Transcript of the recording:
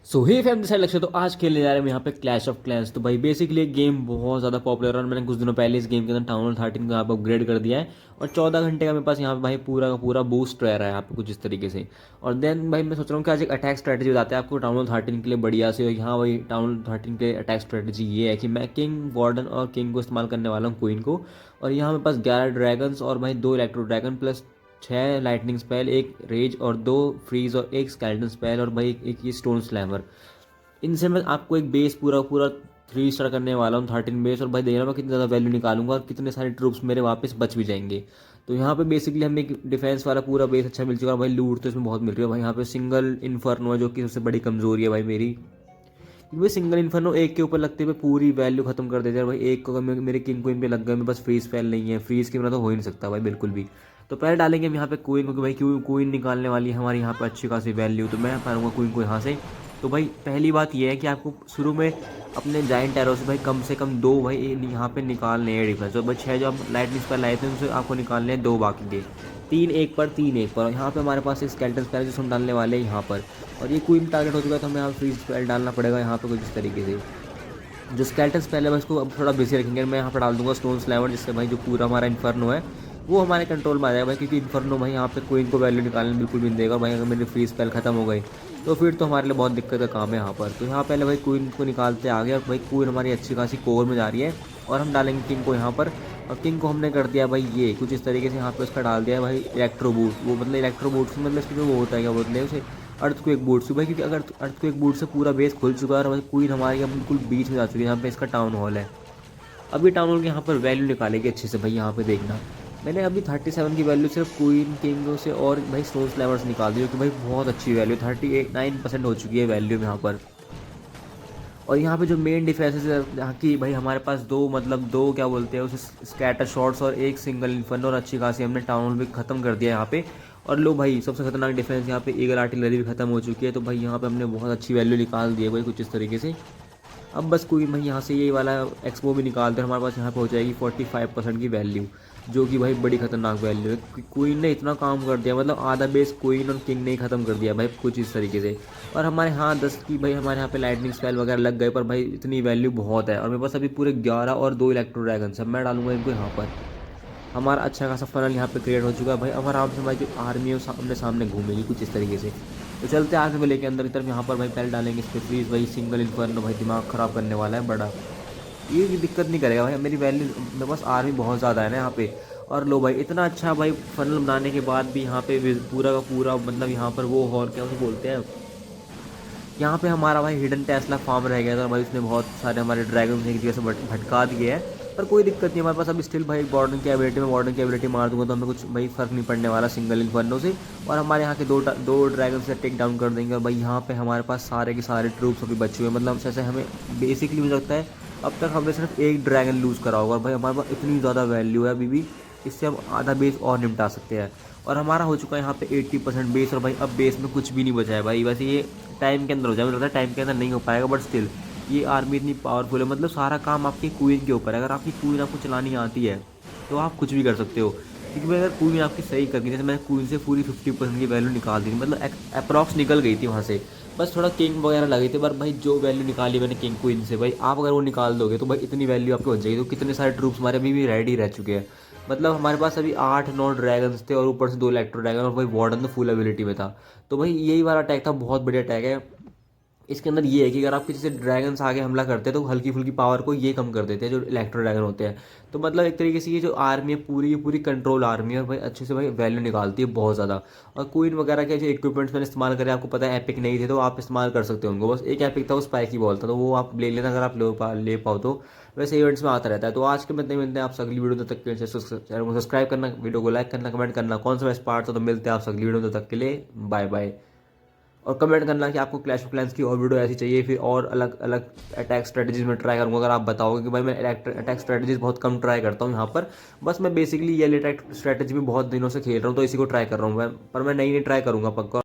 सो ही family side लक्ष्य। तो आज खेलने जा रहे हैं हम यहाँ पे क्लैश ऑफ क्लैंस। तो भाई बेसिकली एक गेम बहुत ज़्यादा पॉपुलर है और मैंने कुछ दिनों पहले इस गेम के अंदर टाउन हॉल 13 को यहाँ पे अपग्रेड कर दिया है और 14 घंटे का मेरे पास यहाँ पे भाई पूरा का पूरा बूस्ट रह रहा है यहाँ पे कुछ इस तरीके से। और देन भाई मैं सोच रहा हूँ कि आज एक अटैक स्ट्रैटेजी बताते हैं आपको टाउन हॉल 13 के लिए बढ़िया से। यहाँ भाई टाउन हॉल 13 के अटैक स्ट्रैटेजी ये है कि मैं किंग वार्डन और किंग को इस्तेमाल करने वाला हूँ, क्वीन को। और यहाँ मेरे पास 11 ड्रैगन्स और भाई 2 electro dragon plus 6 lightning spell, एक रेज और 2 फ्रीज और एक स्केलेटन स्पेल और भाई एक ये स्टोन स्लैमर। इनसे मैं आपको एक बेस पूरा पूरा 3 स्टार करने वाला हूँ, 13 बेस। और भाई देख रहा मैं कितनी ज़्यादा वैल्यू निकालूंगा और कितने सारे ट्रूप्स मेरे वापस बच भी जाएंगे। तो यहाँ पे बेसिकली हमें एक डिफेंस वाला पूरा बेस अच्छा मिल चुका है भाई। लूट तो इसमें बहुत मिल रही है भाई। यहाँ पे सिंगल इन्फर्नो है जो कि सबसे बड़ी कमजोरी है भाई मेरी। भाई सिंगल इन्फर्नो एक के ऊपर लगते हुए पूरी वैल्यू खत्म कर देते हैं भाई। एक को अगर मेरे किंग क्वीन पे लग गए, मेरे पास फ्रीज स्पेल नहीं है, फ्रीज के बिना तो हो ही नहीं सकता भाई बिल्कुल भी। तो पहले डालेंगे हम यहाँ पे क्वीन को कि भाई क्यों क्वीन निकालने वाली है हमारी यहाँ पे अच्छी खासी वैल्यू। तो मैं पाऊंगा क्वीन को यहाँ से। तो भाई पहली बात यह है कि आपको शुरू में अपने जाइंट एरो से कम 2 भाई यहाँ पे निकालने हैं डिफेंस। और भाई 6 जो आप लाइटनिंग स्पेल लाए थे उनसे आपको निकालने हैं 2 बाकी के। 3 1 पर 3 1 पर। और यहाँ पे हमारे पास एक स्केलेटन स्पेल जिसको हम डालने वाले हैं यहाँ पर। और ये क्वीन टारगेट हो चुका है तो हमें यहाँ फ्रीज स्पेल डालना पड़ेगा यहाँ पे कुछ इस तरीके से। जो स्केलेटन स्पेल है उसको अब थोड़ा बिजी रखेंगे। मैं यहाँ पर डाल दूंगा स्टोन स्लैमर, जिससे भाई जो पूरा हमारा इन्फर्नो है वो हमारे कंट्रोल में आ जाएगा भाई। क्योंकि इन्फर्नो भाई यहाँ पे क्वीन को वैल्यू निकालने में बिल्कुल भी नहीं देगा। और भाई अगर मेरी फ्री स्पेल खत्म हो गई तो फिर तो हमारे लिए बहुत दिक्कत का काम है यहाँ पर। तो यहाँ पहले भाई क्वीन को निकालते आगे। और भाई क्वीन हमारी अच्छी खासी कोर में जा रही है और हम डालेंगे किंग को यहाँ पर। और किंग को हमने कर दिया भाई ये कुछ इस तरीके से यहाँ पे उसका डाल दिया है भाई इलेक्ट्रो बूट। वो मतलब इलेक्ट्रो बूट से मतलब इसमें जो वो होता है क्या बोलते हैं उसे, अर्थ को एक बूट से भाई। क्योंकि अगर अर्थ को एक बूट से पूरा बेस खुल चुका है और भाई क्वीन हमारी यहाँ बिल्कुल बीच में जा चुकी है। यहाँ पे इसका टाउन हॉल है। अभी टाउन हॉल के यहाँ पर वैल्यू निकालेगी अच्छे से भाई। यहाँ पे देखना मैंने अभी 37 की वैल्यू सिर्फ क्वीन किंग से और भाई स्टोन स्लैमर्स निकाल दी, क्योंकि भाई बहुत अच्छी वैल्यू 39% हो चुकी है वैल्यू यहाँ पर। और यहाँ पे जो मेन डिफेंसेस है यहाँ की भाई हमारे पास दो मतलब दो क्या बोलते हैं उसे स्कैटर शॉट्स और एक सिंगल इन्फर्नो और अच्छी खासी हमने टाउन हॉल भी खत्म कर दिया यहाँ पे। और लो भाई सबसे खतरनाक डिफेंस यहाँ पे ईगल आर्टिलरी भी खत्म हो चुकी है। तो भाई यहाँ पे हमने बहुत अच्छी वैल्यू निकाल दी है भाई कुछ इस तरीके से। अब बस कोई भाई यहाँ से ये वाला एक्सपो भी निकाल दे, हमारे पास यहाँ पे हो जाएगी 45% की वैल्यू, जो कि भाई बड़ी खतरनाक वैल्यू है। क्वीन ने इतना काम कर दिया, मतलब आधा बेस क्वीन और किंग ने ही खत्म कर दिया भाई कुछ इस तरीके से। और हमारे यहाँ 10 की भाई हमारे यहाँ पे लाइटनिंग स्पेल वगैरह लग गए, पर भाई इतनी वैल्यू बहुत है। और मेरे पास अभी पूरे 11 और 2 इलेक्ट्रो ड्रैगन सब मैं डालूंगा इनको यहाँ पर। हमारा अच्छा खासा फनल यहाँ पे क्रिएट हो चुका है भाई। अब आराम से हमारी जो आर्मी है वो सामने सामने घूमेगी कुछ इस तरीके से। तो चलते आगे में लेके अंदर की तरफ। यहाँ पर भाई पहले डालेंगे इस पर फ्रीज भाई सिंगल इन्फर्नो भाई दिमाग ख़राब करने वाला है बड़ा। ये दिक्कत नहीं करेगा भाई, मेरी वैल्यू मेरे पास आर्मी बहुत ज़्यादा है ना यहाँ पे। और लो भाई इतना अच्छा भाई फनल बनाने के बाद भी यहाँ पे पूरा का पूरा मतलब यहाँ पर वो हॉल क्या उसे बोलते हैं, यहाँ पे हमारा भाई हिडन टेस्ला फार्म रह गया था भाई। उसने बहुत सारे हमारे ड्रैगन एक जगह से भटका दिए हैं। पर कोई दिक्कत नहीं हमारे पास अभी स्टिल भाई वार्डन की एबिलिटी में वार्डन की एबिलिटी मार दूंगा तो हमें कुछ भाई फर्क नहीं पड़ने वाला सिंगल इन्फर्नो से। और हमारे यहाँ के दो ड्रैगन से टेक डाउन कर देंगे। और भाई यहाँ पे हमारे पास सारे के सारे ट्रूप्स अभी बचे हुए हैं। मतलब जैसे हमें बेसिकली मुझे लगता है अब तक हमने सिर्फ एक ड्रैगन लूज़ करा होगा। और भाई हमारे पास इतनी ज़्यादा वैल्यू है अभी भी, इससे हम आधा बेस और निपटा सकते हैं। और हमारा हो चुका है यहाँ पे 80% बेस। और भाई अब बेस में कुछ भी नहीं बचा है भाई। वैसे ये टाइम के अंदर हो जाए, मुझे लगता है टाइम के अंदर नहीं हो पाएगा, बट स्टिल ये आर्मी इतनी पावरफुल है। मतलब सारा काम आपकी क्वीन के ऊपर है। अगर आपकी क्वीन आपको चलानी आती है तो आप कुछ भी कर सकते हो। क्योंकि भाई अगर क्वीन आपकी सही कर दी, जैसे मैं क्वीन से पूरी 50% की वैल्यू निकाल दी, मतलब अप्रॉक्स निकल गई थी वहाँ से। बस थोड़ा किंग वगैरह लगी थी, पर भाई जो वैल्यू निकाली मैंने किंग क्वीन से भाई, आप अगर वो निकाल दोगे तो भाई इतनी वैल्यू आपकी बच जाएगी। तो कितने सारे ट्रूप्स हमारे अभी भी रेडी रह चुके हैं। मतलब हमारे पास अभी 8 9 ड्रैगन्स थे और ऊपर से 2 इलेक्ट्रो ड्रैगन और भाई वार्डन तो फुल एबिलिटी में था। तो भाई यही वाला अटैक था, बहुत बढ़िया अटैक है। इसके अंदर ये है कि अगर आप किसी से ड्रैगन्स आगे हमला करते हैं तो हल्की फुल्की पावर को ये कम कर देते हैं जो इलेक्ट्रो ड्रैगन होते हैं। तो मतलब एक तरीके से ये जो आर्मी है पूरी की पूरी कंट्रोल आर्मी है और भाई अच्छे से भाई वैल्यू निकालती है बहुत ज़्यादा। और क्वीन वगैरह के जो इक्विपमेंट्स मैंने इस्तेमाल करे आपको पता है एपिक नहीं थे, तो आप इस्तेमाल कर सकते हो उनको। बस एक एपिक था वो स्पाइकी बॉल था, तो वो आप ले लेना अगर आप ले पाओ तो। वैसे इवेंट्स में आता रहता है। तो आज के मिलते हैं आपसे अगली वीडियो तक के लिए। चैनल को सब्सक्राइब करना, वीडियो को लाइक करना, कमेंट करना कौन सा बेस्ट पार्ट था। तो मिलते हैं आपसे अगली वीडियो तक के लिए, बाय बाय। और कमेंट करना कि आपको क्लैश ऑफ क्लैंस की और वीडियो ऐसी चाहिए, फिर और अलग अलग अटैक स्ट्रेटजीज में ट्राई करूँगा। अगर आप बताओगे कि भाई मैं अटैक स्ट्रेटजीज बहुत कम ट्राई करता हूँ यहाँ पर, बस मैं बेसिकली ये अटैक स्ट्रेटजी भी बहुत दिनों से खेल रहा हूँ तो इसी को ट्राई कर रहा हूँ मैं, पर मैं नई नई ट्राई करूँगा पक्का।